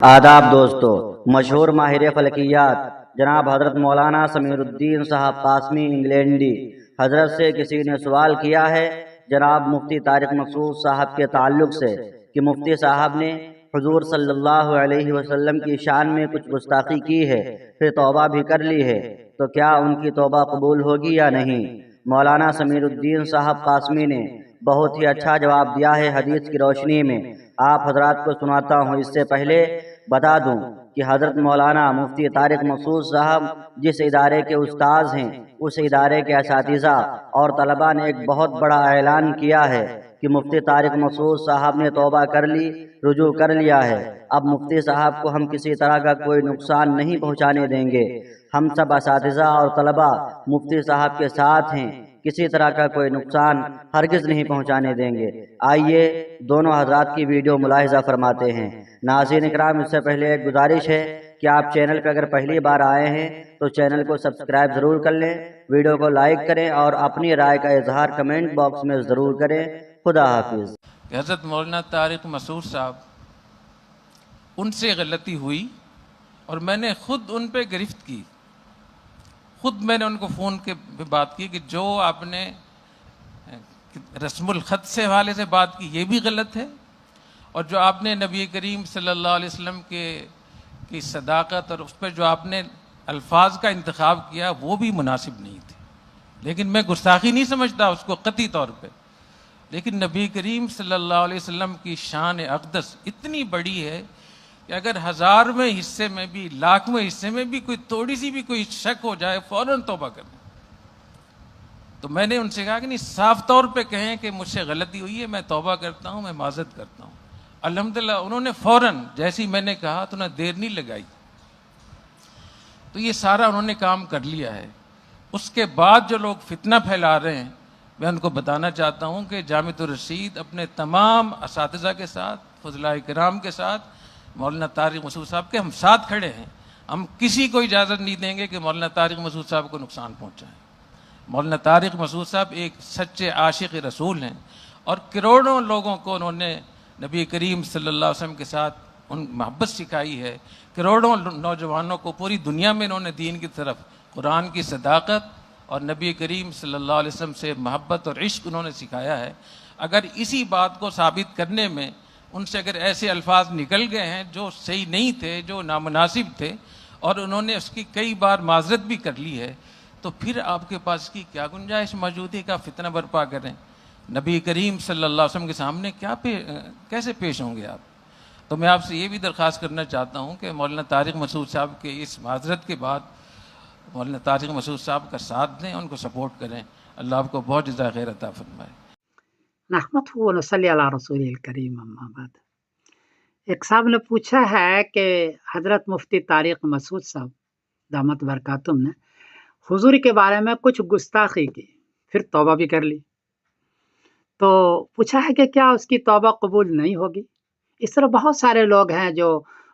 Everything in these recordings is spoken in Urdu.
آداب دوستو، مشہور ماہر فلکیات جناب حضرت مولانا سمیر الدین صاحب قاسمی انگلینڈی حضرت سے کسی نے سوال کیا ہے جناب مفتی طارق مسعود صاحب کے تعلق سے کہ مفتی صاحب نے حضور صلی اللہ علیہ وسلم کی شان میں کچھ گستاخی کی ہے، پھر توبہ بھی کر لی ہے، تو کیا ان کی توبہ قبول ہوگی یا نہیں؟ مولانا سمیر الدین صاحب قاسمی نے بہت ہی اچھا جواب دیا ہے حدیث کی روشنی میں، آپ حضرات کو سناتا ہوں۔ اس سے پہلے بتا دوں کہ حضرت مولانا مفتی طارق مسعود صاحب جس ادارے کے استاذ ہیں، اس ادارے کے اساتذہ اور طلباء نے ایک بہت بڑا اعلان کیا ہے کہ مفتی طارق مسعود صاحب نے توبہ کر لی، رجوع کر لیا ہے۔ اب مفتی صاحب کو ہم کسی طرح کا کوئی نقصان نہیں پہنچانے دیں گے۔ ہم سب اساتذہ اور طلباء مفتی صاحب کے ساتھ ہیں، کسی طرح کا کوئی نقصان ہرگز نہیں پہنچانے دیں گے۔ آئیے دونوں حضرات کی ویڈیو ملاحظہ فرماتے ہیں۔ ناظرین اکرام، اس سے پہلے ایک گزارش ہے کہ آپ چینل پہ اگر پہلی بار آئے ہیں تو چینل کو سبسکرائب ضرور کر لیں، ویڈیو کو لائک کریں اور اپنی رائے کا اظہار کمنٹ باکس میں ضرور کریں۔ خدا حافظ۔ حضرت مولانا طارق مسعود صاحب، ان سے غلطی ہوئی اور میں نے خود ان پہ گرفت کی، خود میں نے ان کو فون کے پہ بات کی کہ جو آپ نے رسم الخط سے حوالے سے بات کی یہ بھی غلط ہے، اور جو آپ نے نبی کریم صلی اللہ علیہ وسلم کی صداقت اور اس پہ جو آپ نے الفاظ کا انتخاب کیا وہ بھی مناسب نہیں تھے۔ لیکن میں گستاخی نہیں سمجھتا اس کو قطعی طور پہ، لیکن نبی کریم صلی اللہ علیہ وسلم کی شان اقدس اتنی بڑی ہے کہ اگر 1000ویں حصے میں بھی 1,00,000ویں حصے میں بھی کوئی تھوڑی سی بھی کوئی شک ہو جائے فوراً توبہ کریں۔ تو میں نے ان سے کہا کہ نہیں، صاف طور پہ کہیں کہ مجھ سے غلطی ہوئی ہے، میں توبہ کرتا ہوں، میں معذرت کرتا ہوں۔ الحمدللہ انہوں نے فوراً جیسی میں نے کہا تو انہیں دیر نہیں لگائی، تو یہ سارا انہوں نے کام کر لیا ہے۔ اس کے بعد جو لوگ فتنہ پھیلا رہے ہیں، میں ان کو بتانا چاہتا ہوں کہ جامعۃ الرشید اپنے تمام اساتذہ کے ساتھ، فضلاء کرام کے ساتھ، مولانا طارق مسعود صاحب کے ہم ساتھ کھڑے ہیں۔ ہم کسی کو اجازت نہیں دیں گے کہ مولانا طارق مسعود صاحب کو نقصان پہنچائیں۔ مولانا طارق مسعود صاحب ایک سچے عاشق رسول ہیں، اور کروڑوں لوگوں کو انہوں نے نبی کریم صلی اللہ علیہ وسلم کے ساتھ ان محبت سکھائی ہے۔ کروڑوں نوجوانوں کو پوری دنیا میں انہوں نے دین کی طرف، قرآن کی صداقت اور نبی کریم صلی اللہ علیہ وسلم سے محبت اور عشق انہوں نے سکھایا ہے۔ اگر اسی بات کو ثابت کرنے میں ان سے اگر ایسے الفاظ نکل گئے ہیں جو صحیح نہیں تھے، جو نامناسب تھے، اور انہوں نے اس کی کئی بار معذرت بھی کر لی ہے، تو پھر آپ کے پاس کی کیا گنجائش موجود ہے کہ آپ فتنہ برپا کریں؟ نبی کریم صلی اللہ علیہ وسلم کے سامنے کیسے پیش ہوں گے آپ؟ تو میں آپ سے یہ بھی درخواست کرنا چاہتا ہوں کہ مولانا طارق مسعود صاحب کے اس معذرت کے بعد مولانا طارق مسعود صاحب کا ساتھ دیں، ان کو سپورٹ کریں۔ اللہ آپ کو بہت جزائے خیر عطا فرمائے۔ نحمدہ و نصلی علی رسول الکریم، اما بعد۔ ایک صاحب نے پوچھا ہے کہ حضرت مفتی طارق مسعود صاحب دامت برکاتہم نے حضور کے بارے میں کچھ گستاخی کی، پھر توبہ بھی کر لی، تو پوچھا ہے کہ کیا اس کی توبہ قبول نہیں ہوگی؟ اس طرح بہت سارے لوگ ہیں جو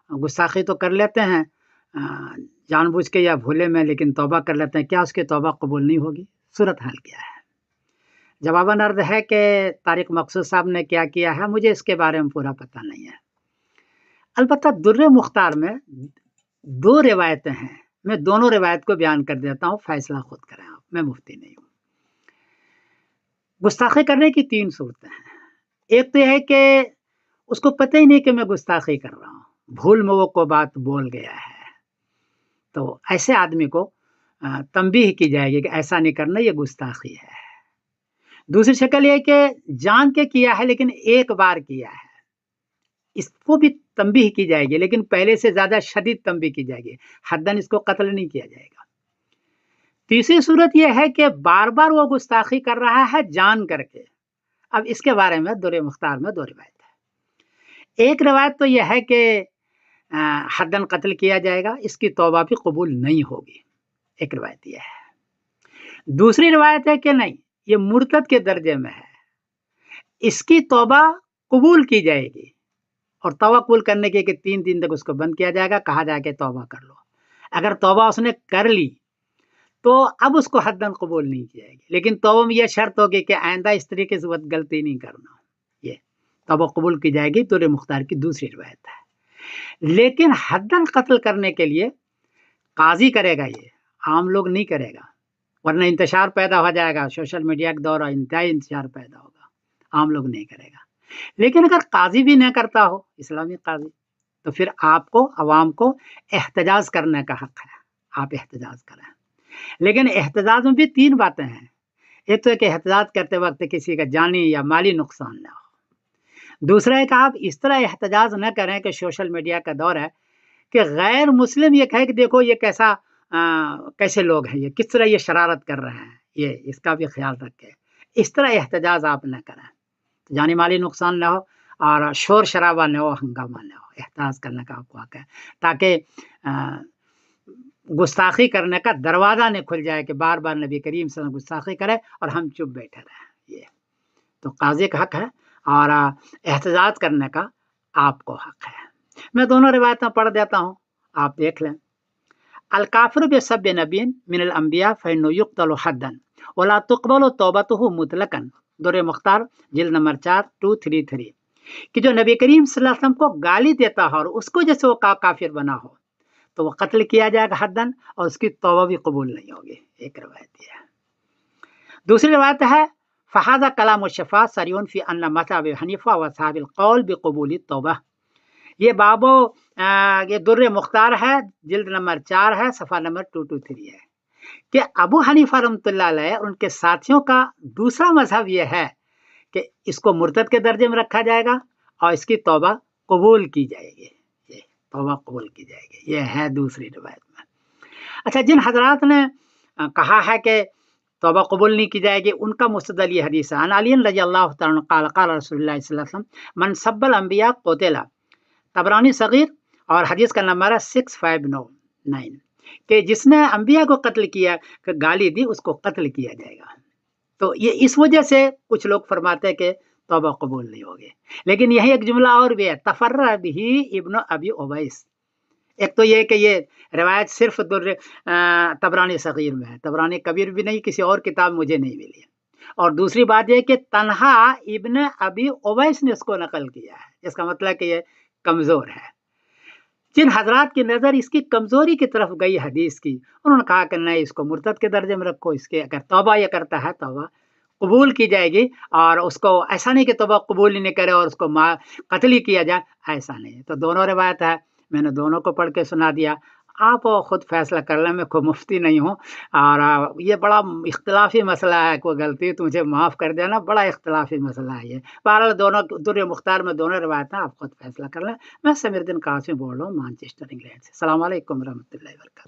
گستاخی تو کر لیتے ہیں جان بوجھ کے یا بھولے میں، لیکن توبہ کر لیتے ہیں، کیا اس کی توبہ قبول نہیں ہوگی؟ صورتحال کیا ہے؟ جواباً عرض ہے کہ طارق مسعود صاحب نے کیا کیا ہے مجھے اس کے بارے میں پورا پتہ نہیں ہے، البتہ در مختار میں 2 روایتیں ہیں، میں دونوں روایت کو بیان کر دیتا ہوں، فیصلہ خود کریں آپ، میں مفتی نہیں ہوں۔ گستاخی کرنے کی 3 صورتیں ہیں۔ ایک تو یہ ہے کہ اس کو پتہ ہی نہیں کہ میں گستاخی کر رہا ہوں، بھول میں وہ کو بات بول گیا ہے، تو ایسے آدمی کو تنبیہ کی جائے گی کہ ایسا نہیں کرنا، یہ گستاخی ہے۔ دوسری شکل یہ کہ جان کے کیا ہے لیکن ایک بار کیا ہے، اس کو بھی تنبیہ کی جائے گی، لیکن پہلے سے زیادہ شدید تنبیہ کی جائے گی، حداً اس کو قتل نہیں کیا جائے گا۔ تیسری صورت یہ ہے کہ بار بار وہ گستاخی کر رہا ہے جان کر کے۔ اب اس کے بارے میں در مختار میں 2 روایت ہے۔ ایک روایت تو یہ ہے کہ حداً قتل کیا جائے گا، اس کی توبہ بھی قبول نہیں ہوگی، ایک روایت یہ ہے۔ دوسری روایت ہے کہ نہیں، یہ مرتد کے درجے میں ہے، اس کی توبہ قبول کی جائے گی، اور توبہ قبول کرنے کے 3 دن تک اس کو بند کیا جائے گا، کہا جائے کہ توبہ کر لو۔ اگر توبہ اس نے کر لی تو اب اس کو حداً قبول نہیں کی جائے گی، لیکن توبہ میں یہ شرط ہوگی کہ آئندہ اس طریقے سے غلطی نہیں کرنا، یہ توبہ قبول کی جائے گی۔ در مختار کی دوسری روایت ہے۔ لیکن حدن قتل کرنے کے لیے قاضی کرے گا، یہ عام لوگ نہیں کرے گا، ورنہ انتشار پیدا ہو جائے گا، سوشل میڈیا کے دور انتہائی انتشار پیدا ہوگا، عام لوگ نہیں کرے گا۔ لیکن اگر قاضی بھی نہ کرتا ہو، اسلامی قاضی، تو پھر آپ کو، عوام کو احتجاج کرنے کا حق ہے، آپ احتجاج کریں۔ لیکن احتجاج میں بھی 3 باتیں ہیں۔ ایک تو ہے کہ احتجاج کرتے وقت کسی کا جانی یا مالی نقصان نہ ہو۔ دوسرا ہے کہ آپ اس طرح احتجاج نہ کریں کہ سوشل میڈیا کا دور ہے کہ غیر مسلم یہ کہے کہ دیکھو یہ کیسے لوگ ہیں، یہ کس طرح یہ شرارت کر رہے ہیں، یہ اس کا بھی خیال رکھیں۔ اس طرح احتجاج آپ نہ کریں، جانی مالی نقصان نہ ہو اور شور شرابہ نہ ہو، ہنگامہ نہ ہو۔ احتجاج کرنے کا آپ کو حق ہے، تاکہ گستاخی کرنے کا دروازہ نہیں کھل جائے کہ بار بار نبی کریم صلی اللہ علیہ وسلم گستاخی کرے اور ہم چپ بیٹھے رہیں۔ یہ تو قاضی کا حق ہے اور احتجاج کرنے کا آپ کو حق ہے۔ میں دونوں روایتیں پڑھ دیتا ہوں، آپ دیکھ لیں۔ الکافر بسب نبی من الانبیاء فإنه يقتل حدا ولا تقبل توبته مطلقا، در مختار جلد نمبر 4 233، کہ جو نبی کریم صلی اللہ علیہ وسلم کو گالی دیتا ہے اور اس کو جیسے وہ کافر بنا ہو تو وہ قتل کیا جائے گا حدن، اور اس کی توبہ بھی قبول نہیں ہوگی۔ ایک روایت یہ ہے۔ دوسری روایت ہے فہذا کلام الشفاء سریون فی ان مذہب حنیفہ و صحاب القول بقبول التوبہ۔ یہ بابو یہ در مختار ہے، جلد نمبر 4 ہے، صفحہ نمبر 223 ہے، کہ ابو حنیفہ رحمۃ اللہ علیہ اور ان کے ساتھیوں کا دوسرا مذہب یہ ہے کہ اس کو مرتد کے درجے میں رکھا جائے گا اور اس کی توبہ قبول کی جائے گی، یہ توبہ قبول کی جائے گی۔ یہ ہے دوسری روایت میں۔ اچھا، جن حضرات نے کہا ہے کہ توبہ قبول نہیں کی جائے گی، ان کا مستدل یہ حدیث ہے، عن علی رضی اللہ تعالیٰ عنہ قال قال رسول اللہ صلی اللہ علیہ وسلم من سب الانبیاء قتل، طبرانی صغیر اور حدیث کا نمبر ہے 6599، کہ جس نے انبیاء کو قتل کیا، کہ گالی دی، اس کو قتل کیا جائے گا۔ تو یہ اس وجہ سے کچھ لوگ فرماتے ہیں کہ توبہ قبول نہیں ہوگی۔ لیکن یہی ایک جملہ اور بھی ہے، تفرع بہ ابن ابی اویس۔ ایک تو یہ کہ یہ روایت صرف طبرانی صغیر میں ہے، طبرانی کبیر بھی نہیں، کسی اور کتاب مجھے نہیں ملی۔ اور دوسری بات یہ کہ تنہا ابن ابی اویس نے اس کو نقل کیا ہے، اس کا مطلب کہ یہ کمزور ہے۔ جن حضرات کی نظر اس کی کمزوری کی طرف گئی حدیث کی، انہوں نے کہا کہ نہیں، اس کو مرتد کے درجے میں رکھو، اس کے اگر توبہ یہ کرتا ہے توبہ قبول کی جائے گی، اور اس کو ایسا نہیں کہ توبہ قبول ہی نہیں کرے اور اس کو قتل ہی کیا جائے، ایسا نہیں ہے۔ تو دونوں روایت ہے، میں نے دونوں کو پڑھ کے سنا دیا، آپ خود فیصلہ کر لیں، میں کوئی مفتی نہیں ہوں، اور یہ بڑا اختلافی مسئلہ ہے، کوئی غلطی تو مجھے معاف کر دینا، بڑا اختلافی مسئلہ ہے یہ۔ بہرحال دونوں در مختار میں دونوں روایتیں، آپ خود فیصلہ کر لیں۔ میں سمیر الدین قاسمی بول رہا ہوں، مانچسٹر انگلینڈ سے۔ السلام علیکم ورحمۃ اللہ وبرکاتہ۔